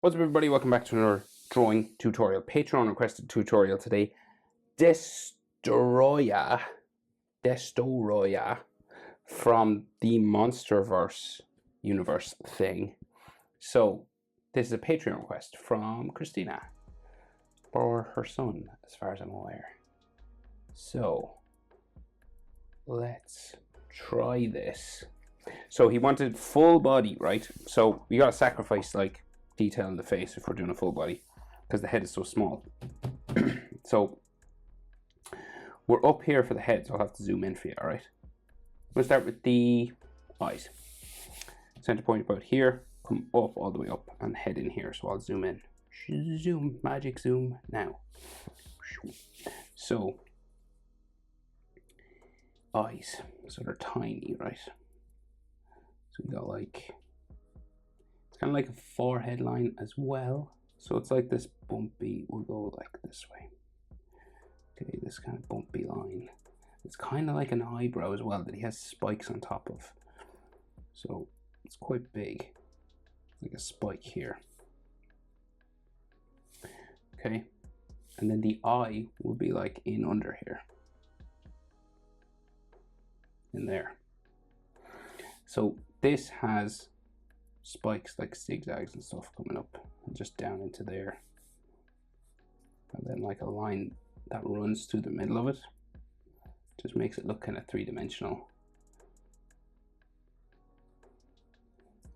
What's up, everybody? Welcome back to another drawing tutorial. Patreon requested tutorial today. Destoroyah from the Monsterverse universe thing. So this is a Patreon request from Christina for her son, as far as I'm aware. So let's try this. So he wanted full body, right? So we gotta sacrifice like detail in the face if we're doing a full body because the head is so small. So we're up here for the head, so I'll have to zoom in for you. All right, we'll start with the eyes. Center point about here, come up all the way up and head in here. So I'll zoom in. Zoom, magic zoom now. So eyes, so they're tiny, right? So we got like, it's kind of like a forehead line as well. So it's like this bumpy, we'll go like this way. Okay, this kind of bumpy line. It's kind of like an eyebrow as well that he has spikes on top of. So it's quite big, like a spike here. Okay, and then the eye will be like in under here. In there. So this has spikes like zigzags and stuff coming up and just down into there. And then like a line that runs through the middle of it. Just makes it look kind of three-dimensional.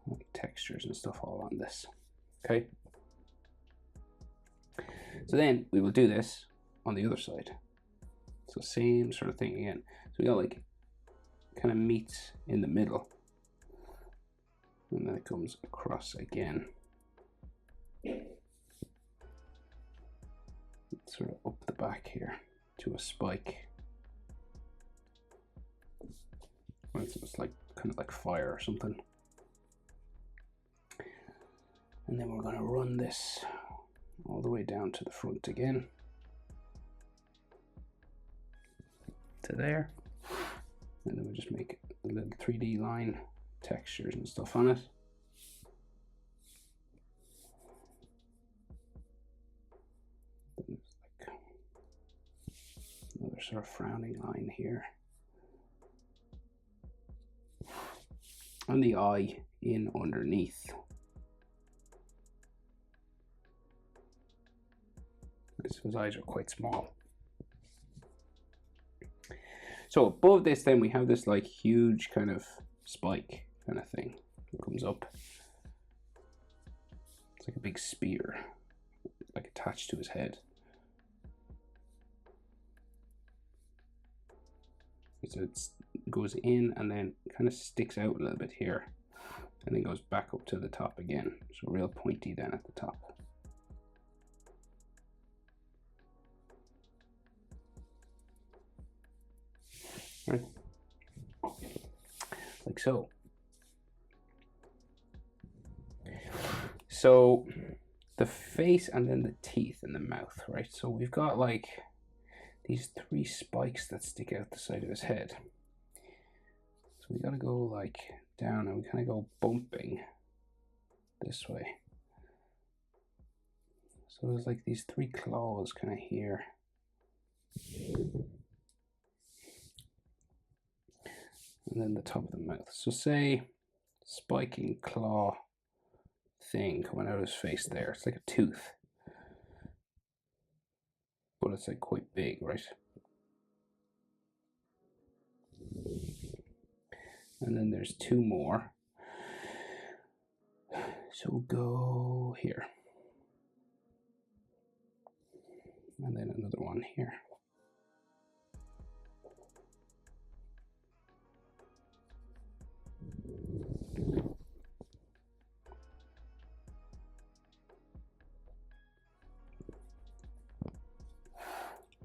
Like textures and stuff all on this. Okay. So then we will do this on the other side. So same sort of thing again. So we got like kind of meets in the middle. And then it comes across again. Sort of up the back here to a spike. It's like kind of like fire or something. And then we're going to run this all the way down to the front again. To there. And then we just make a little 3D line, textures and stuff on it. Then there's like another sort of frowning line here. And the eye in underneath. His eyes are quite small. So above this then we have this like huge kind of spike kind of thing that comes up. It's like a big spear, like attached to his head. So it goes in and then kind of sticks out a little bit here and then goes back up to the top again. So real pointy then at the top. Right, like so. So the face and then the teeth and the mouth, right? So we've got like these three spikes that stick out the side of his head. So we gotta go like down and we kind of go bumping this way. So there's like these three claws kind of here. And then the top of the mouth. So say spiking claw thing coming out of his face there. It's like a tooth. But it's like quite big, right? And then there's two more. So we'll go here. And then another one here.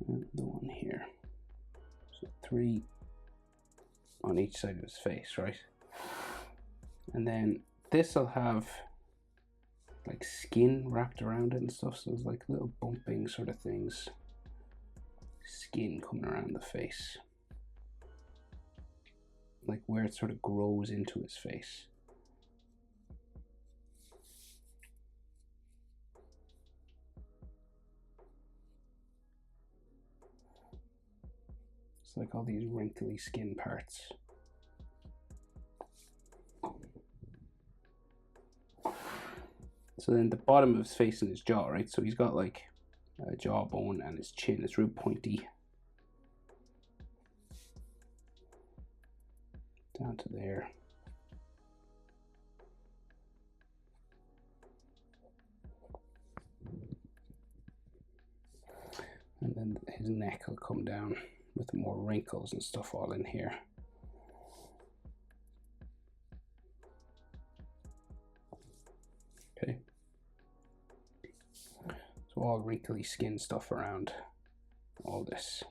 And the one here. So three on each side of his face, right? And then this will have like skin wrapped around it and stuff, so there's like little bumping sort of things. Skin coming around the face. Like where it sort of grows into his face. It's like all these wrinkly skin parts. So then the bottom of his face and his jaw, right? So he's got like a jawbone and his chin is real pointy. Down to there. And then his neck will come down with more wrinkles and stuff all in here. Okay. So all wrinkly skin stuff around all this.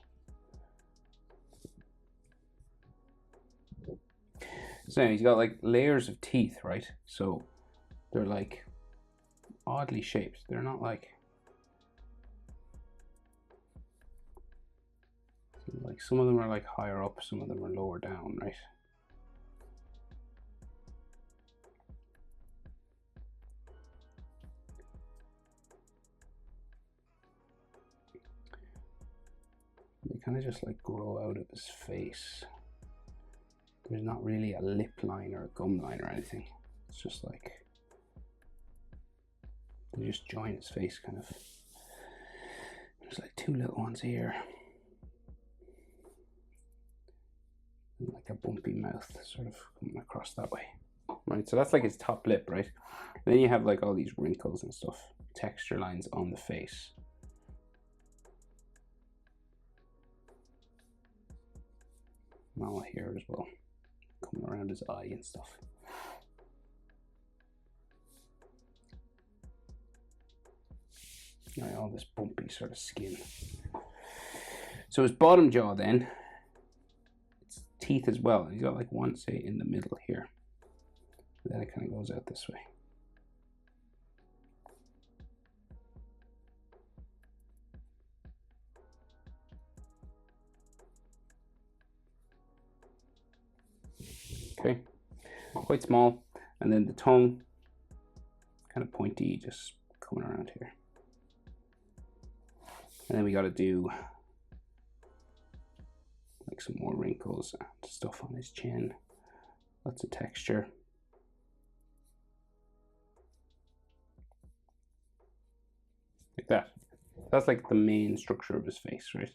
So he's got like layers of teeth, right? So they're like oddly shaped. They're not like some of them are like higher up, some of them are lower down, right? They kind of just like grow out of his face. There's not really a lip line or a gum line or anything. It's just like they just join his face kind of. There's like two little ones here. And like a bumpy mouth sort of coming across that way. Right, so that's like his top lip, right? And then you have like all these wrinkles and stuff, texture lines on the face. And all here as well, coming around his eye and stuff. Right, all this bumpy sort of skin. So his bottom jaw then, it's teeth as well. He's got like one, say, in the middle here. And then it kind of goes out this way. Okay, quite small. And then the tongue, kind of pointy, just coming around here. And then we got to do like some more wrinkles and stuff on his chin. Lots of texture. Like that. That's like the main structure of his face, right?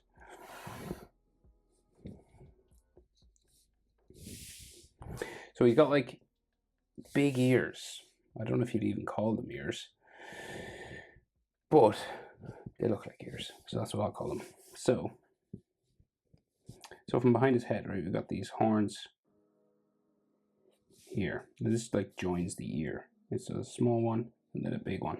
So he's got like big ears. I don't know if you'd even call them ears, but they look like ears, so that's what I'll call them. So from behind his head, right, we've got these horns here. This like joins the ear. It's a small one and then a big one.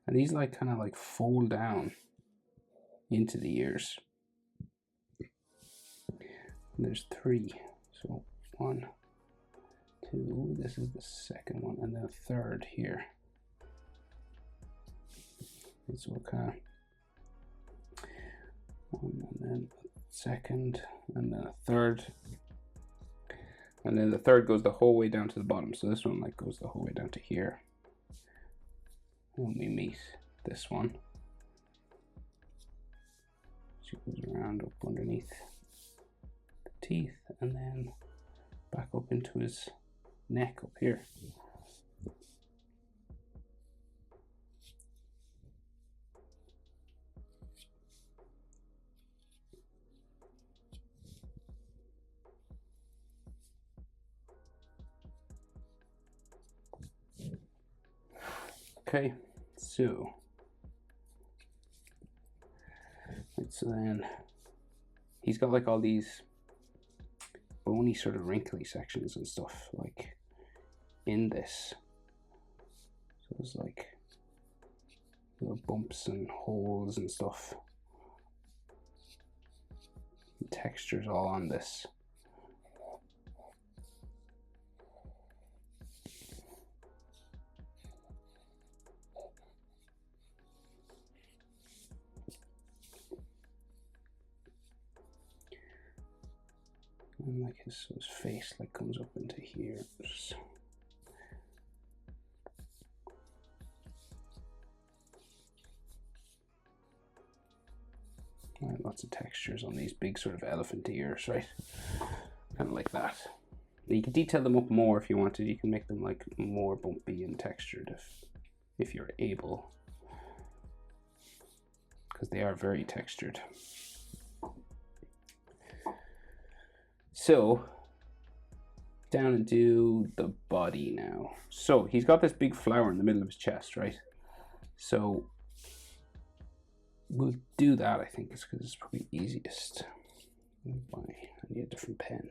And these like kind of like fold down into the ears. And there's three. So 1, 2, this is the second one, and then a third here. And so kind of one, and then a second, and then a third. And then the third goes the whole way down to the bottom. So this one like goes the whole way down to here. When we meet this one, she goes around up underneath the teeth and then back up into his neck up here. Okay, so then he's got like all these bony sort of wrinkly sections and stuff like in this. So there's like little bumps and holes and stuff. And textures all on this. And like his face like comes up into here. lots of textures on these big sort of elephant ears, right? Kind of like that. You can detail them up more if you wanted. You can make them like more bumpy and textured if you're able, because they are very textured. So down and do the body now. So he's got this big flower in the middle of his chest, right? So we'll do that, I think, it's because it's probably easiest. I need a different pen.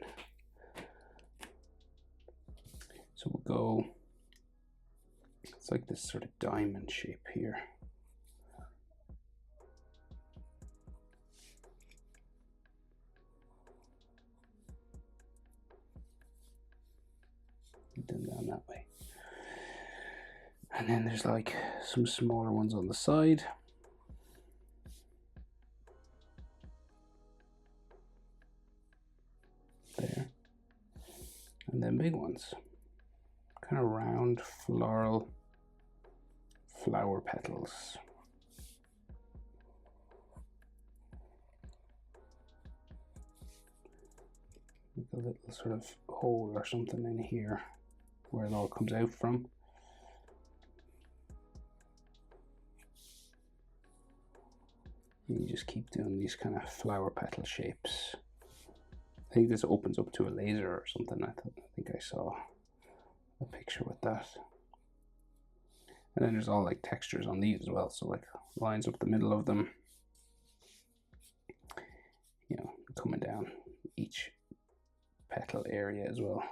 So we'll go, it's like this sort of diamond shape here. Them down that way. And then there's like some smaller ones on the side. There. And then big ones. Kind of round floral flower petals. Like a little sort of hole or something in here where it all comes out from. And you just keep doing these kind of flower petal shapes. I think this opens up to a laser or something. I think I saw a picture with that. And then there's all like textures on these as well. So like lines up the middle of them, you know, coming down each petal area as well.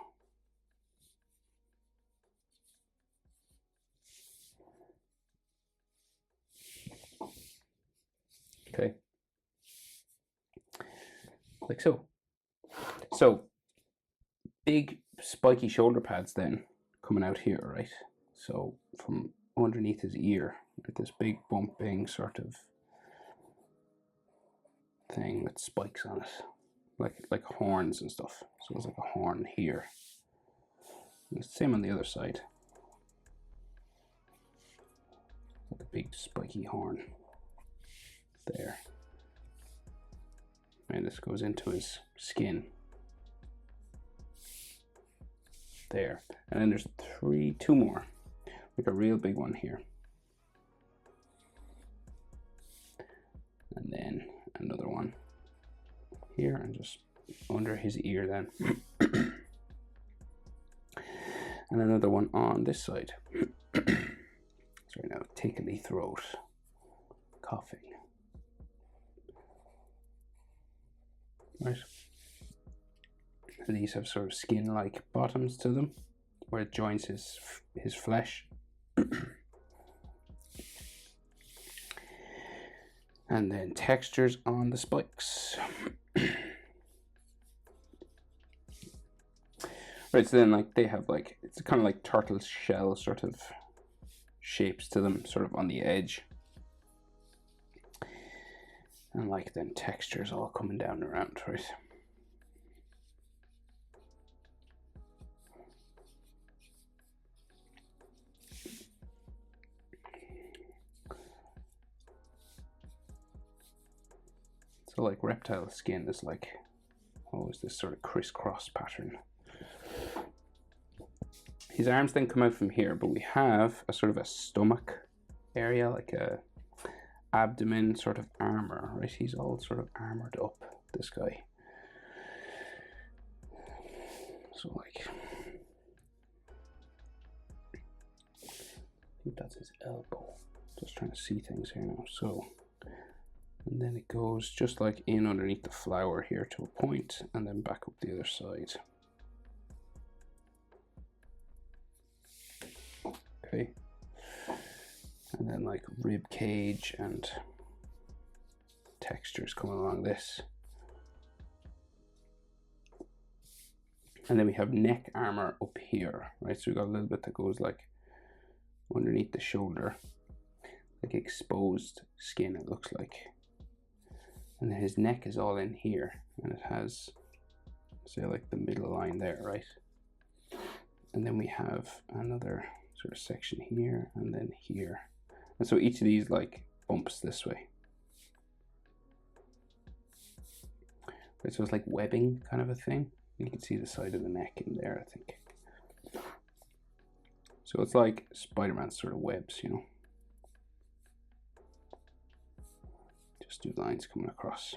Okay, like so. So big spiky shoulder pads then coming out here, right? So from underneath his ear, like this big bumping sort of thing with spikes on it, like horns and stuff. So it's like a horn here. And it's the same on the other side. Like a big spiky horn there. And this goes into his skin. There. And then there's two more. Like a real big one here. And then another one here, and just under his ear then. And another one on this side. Sorry, now tickly throat, coughing. Right. And these have sort of skin-like bottoms to them, where it joins his flesh. And then textures on the spikes. Right, so then like they have like, it's kind of like turtle shell sort of shapes to them, sort of on the edge. And like then textures all coming down around, right? So like reptile skin is like always this sort of crisscross pattern. His arms then come out from here, but we have a sort of a stomach area, like a abdomen sort of armor, right? He's all sort of armored up, this guy. So like, I think that's his elbow. Just trying to see things here now. So, and then it goes just like in underneath the flower here to a point, and then back up the other side. Okay. And then like rib cage and textures coming along this. And then we have neck armor up here, right? So we've got a little bit that goes like underneath the shoulder, like exposed skin it looks like. And then his neck is all in here, and it has, say, like the middle line there, right? And then we have another sort of section here and then here. And so each of these like bumps this way. Right, so it's like webbing kind of a thing. You can see the side of the neck in there, I think. So it's like Spider-Man's sort of webs, you know. Just do lines coming across.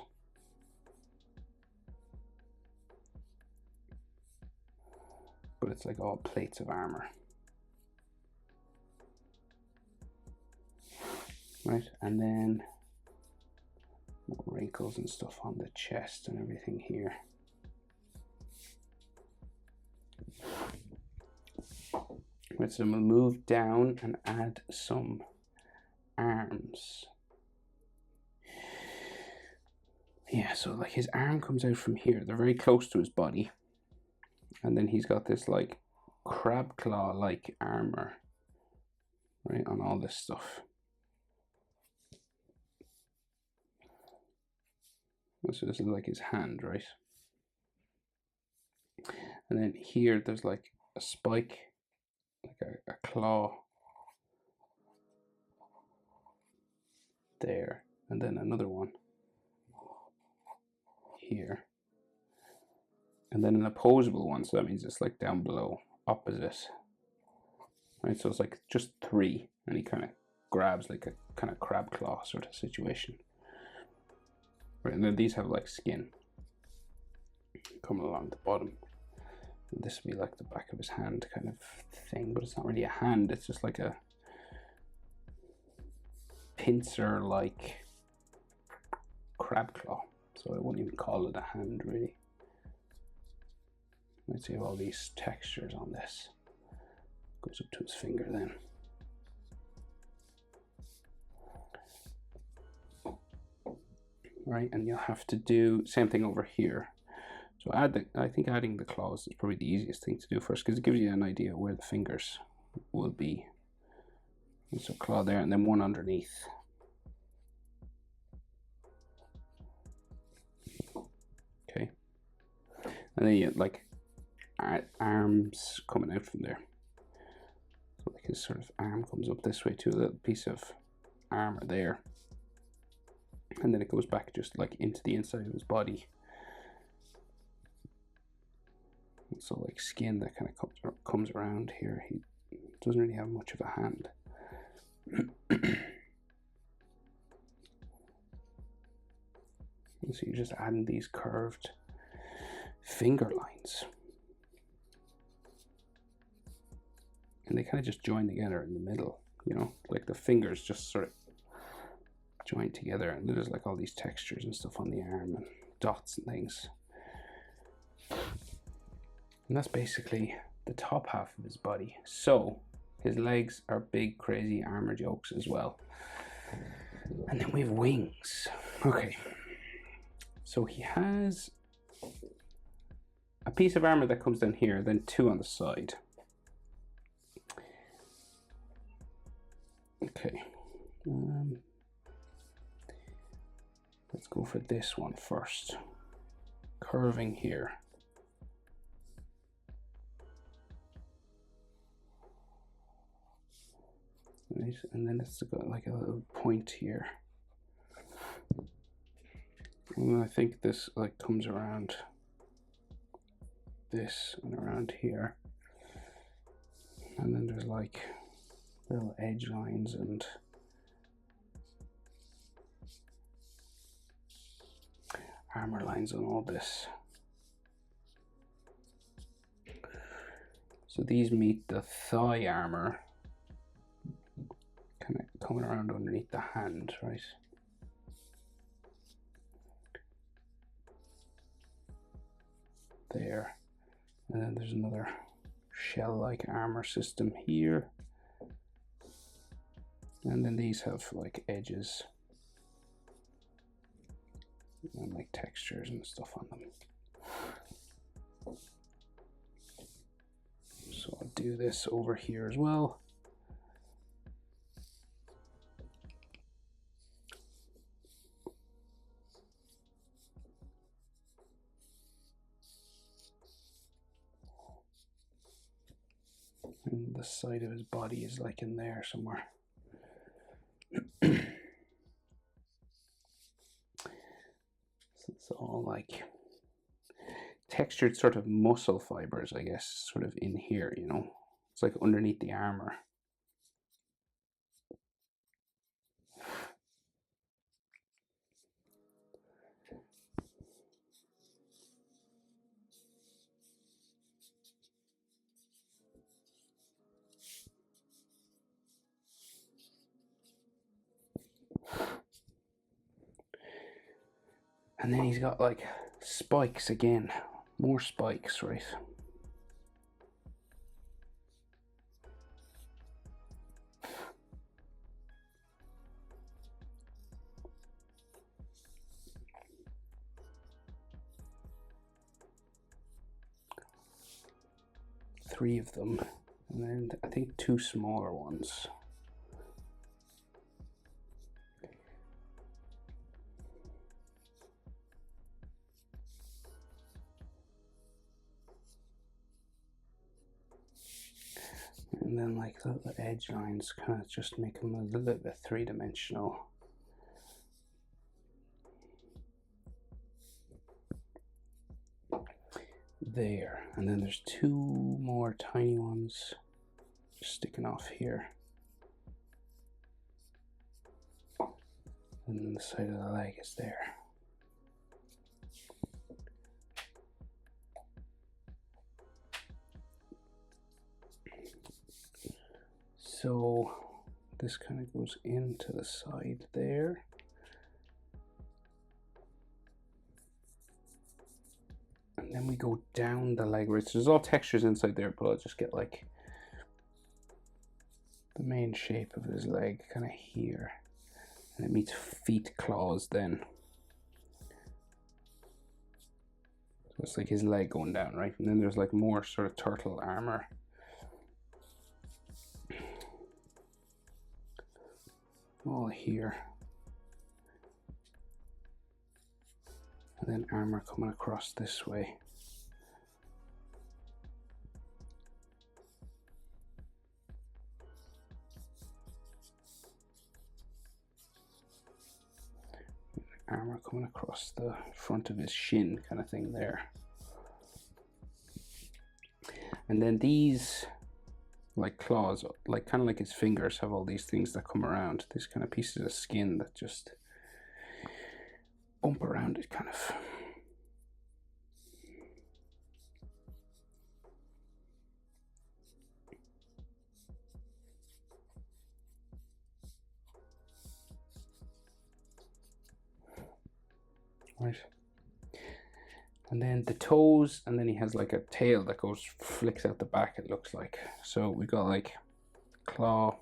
But it's like all plates of armor. Right, and then more wrinkles and stuff on the chest and everything here. Right, so we'll move down and add some arms. Yeah, so like his arm comes out from here. They're very close to his body. And then he's got this like crab claw like armor, right, on all this stuff. So this is like his hand, right? And then here there's like a spike, like a claw there, and then another one here. And then an opposable one, so that means it's like down below, opposite. Right, so it's like just 3, and he kind of grabs like a kind of crab claw sort of situation. Right, and then these have like skin coming along the bottom. And this would be like the back of his hand kind of thing, but it's not really a hand, it's just like a pincer like crab claw. So I wouldn't even call it a hand really. Let's see all these textures on this. Goes up to his finger then. Right, and you'll have to do same thing over here. So I think adding the claws is probably the easiest thing to do first, because it gives you an idea where the fingers will be. And so claw there, and then one underneath. Okay, and then you get like arms coming out from there. So like his sort of arm comes up this way too, a little piece of armor there. And then it goes back just like into the inside of his body. And so like skin that kind of comes around here. He doesn't really have much of a hand. And so you're just adding these curved finger lines. And they kind of just join together in the middle, you know, like the fingers just sort of join together, and there's like all these textures and stuff on the arm and dots and things. And that's basically the top half of his body. So his legs are big crazy armor jokes as well. And then we have wings. Okay, so he has a piece of armor that comes down here, then 2 on the side. Okay, let's go for this one first. Curving here. Right, and then it's got like a little point here. And I think this like comes around this and around here. And then there's like little edge lines and armor lines on all this. So these meet the thigh armor, kind of coming around underneath the hand, right? There. And then there's another shell-like armor system here. And then these have like edges and like textures and stuff on them. So I'll do this over here as well. And the side of his body is like in there somewhere. So it's all like textured sort of muscle fibers, I guess, sort of in here, you know. It's like underneath the armor. And then he's got like spikes again, more spikes, right? Three of them, and then I think two smaller ones. And then like the edge lines kind of just make them a little bit three-dimensional. There, and then there's two more tiny ones sticking off here. And then the side of the leg is there. So this kind of goes into the side there. And then we go down the leg, right? So there's all textures inside there, but I'll just get like the main shape of his leg kind of here. And it meets feet, claws then. So it's like his leg going down, right? And then there's like more sort of turtle armor. All here. And then armor coming across this way. Armor coming across the front of his shin kind of thing there. And then these like claws, like kind of like his fingers, have all these things that come around, these kind of pieces of skin that just bump around it kind of. Right. And then the toes, and then he has like a tail that goes, flicks out the back, it looks like. So we got like claw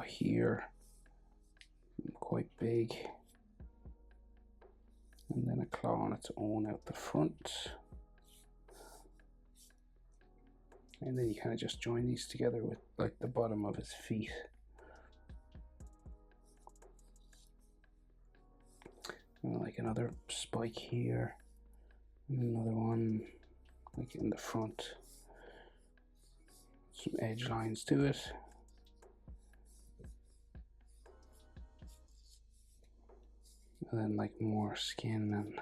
here, quite big, and then a claw on its own out the front, and then you kind of just join these together with like the bottom of his feet. And like another spike here, and another one like in the front, some edge lines to it. And then like more skin and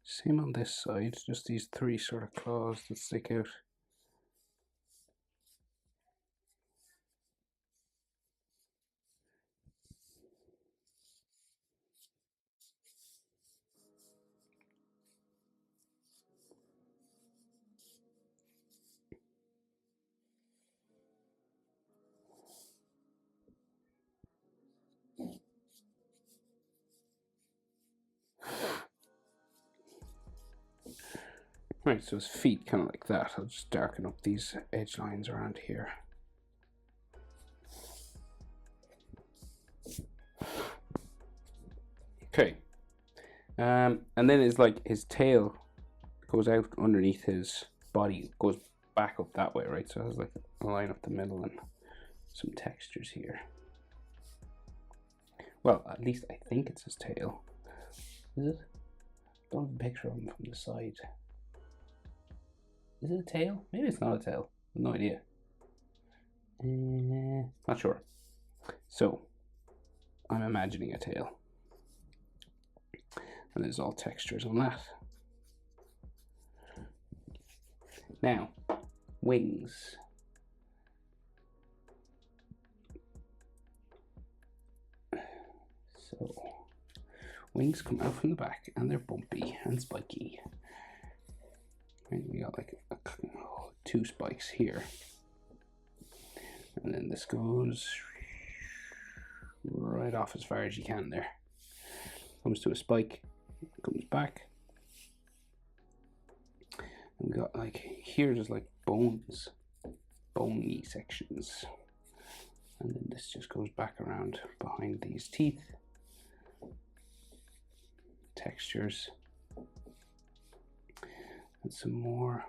same on this side, just these three sort of claws that stick out. Right, so his feet kind of like that. I'll just darken up these edge lines around here. Okay, and then it's like his tail goes out underneath his body, goes back up that way, right? So it has like a line up the middle and some textures here. Well, at least I think it's his tail. Is it? Don't have a picture of him from the side. Is it a tail? Maybe it's not a tail. No idea. Not sure. So, I'm imagining a tail. And there's all textures on that. Now, wings. So, wings come out from the back and they're bumpy and spiky. And we got like two spikes here. And then this goes right off as far as you can there. Comes to a spike, comes back. And we got like here, there's like bones, bony sections. And then this just goes back around behind these teeth. Textures. And some more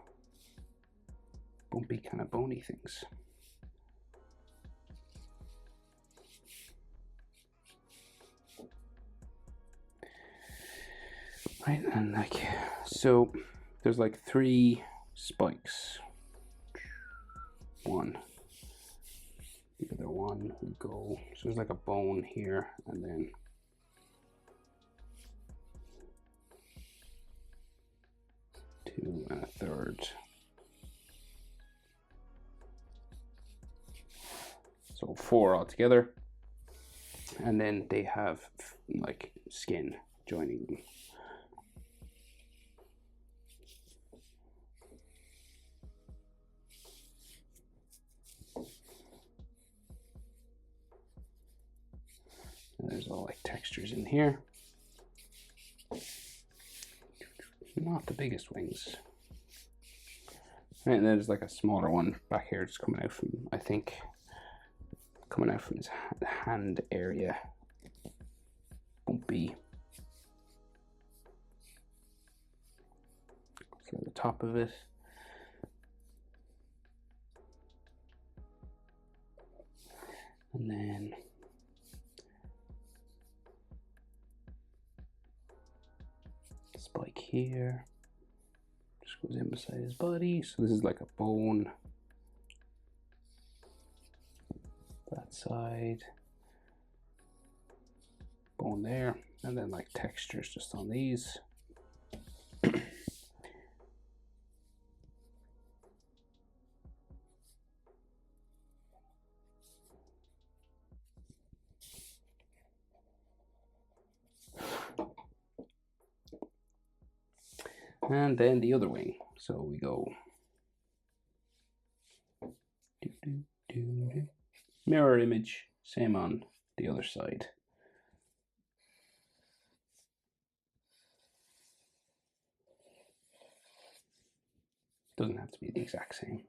bumpy kind of bony things. Right, and like, so there's like 3 spikes. One. The other one would go, so there's like a bone here, and then two and a third. So 4 altogether. And then they have like skin joining them. And there's all like textures in here. Not the biggest wings. And there's like a smaller one back here just coming out from, I think, coming out from his hand area. Bumpy. So the top of it. And then spike here. Just goes in beside his body. So this is like a bone. That side. Bone there. And then like textures just on these. And then the other wing. So we go mirror image, same on the other side. Doesn't have to be the exact same,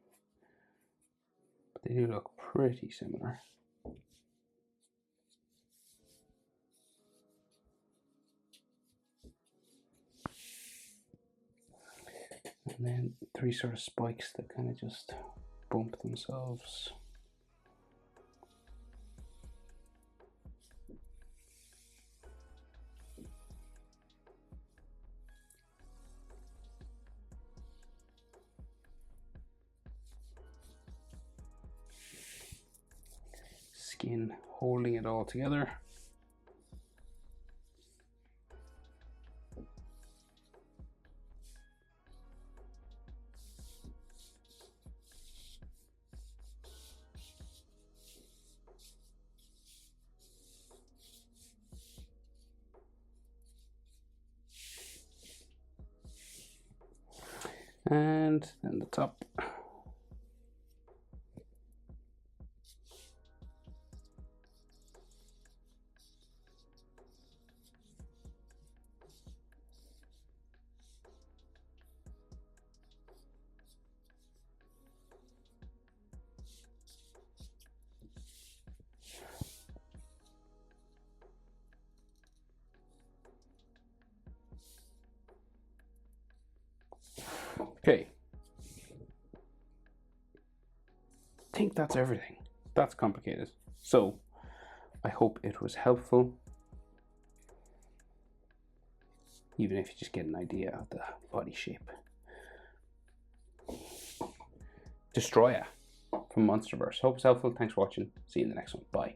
but they do look pretty similar. And then 3 sort of spikes that kind of just bump themselves. Skin holding it all together. And then the top. Okay. I think that's everything. That's complicated. So I hope it was helpful. even if you just get an idea of the body shape. Destoroyah from Monsterverse. Hope it's helpful. Thanks for watching. See you in the next one. Bye.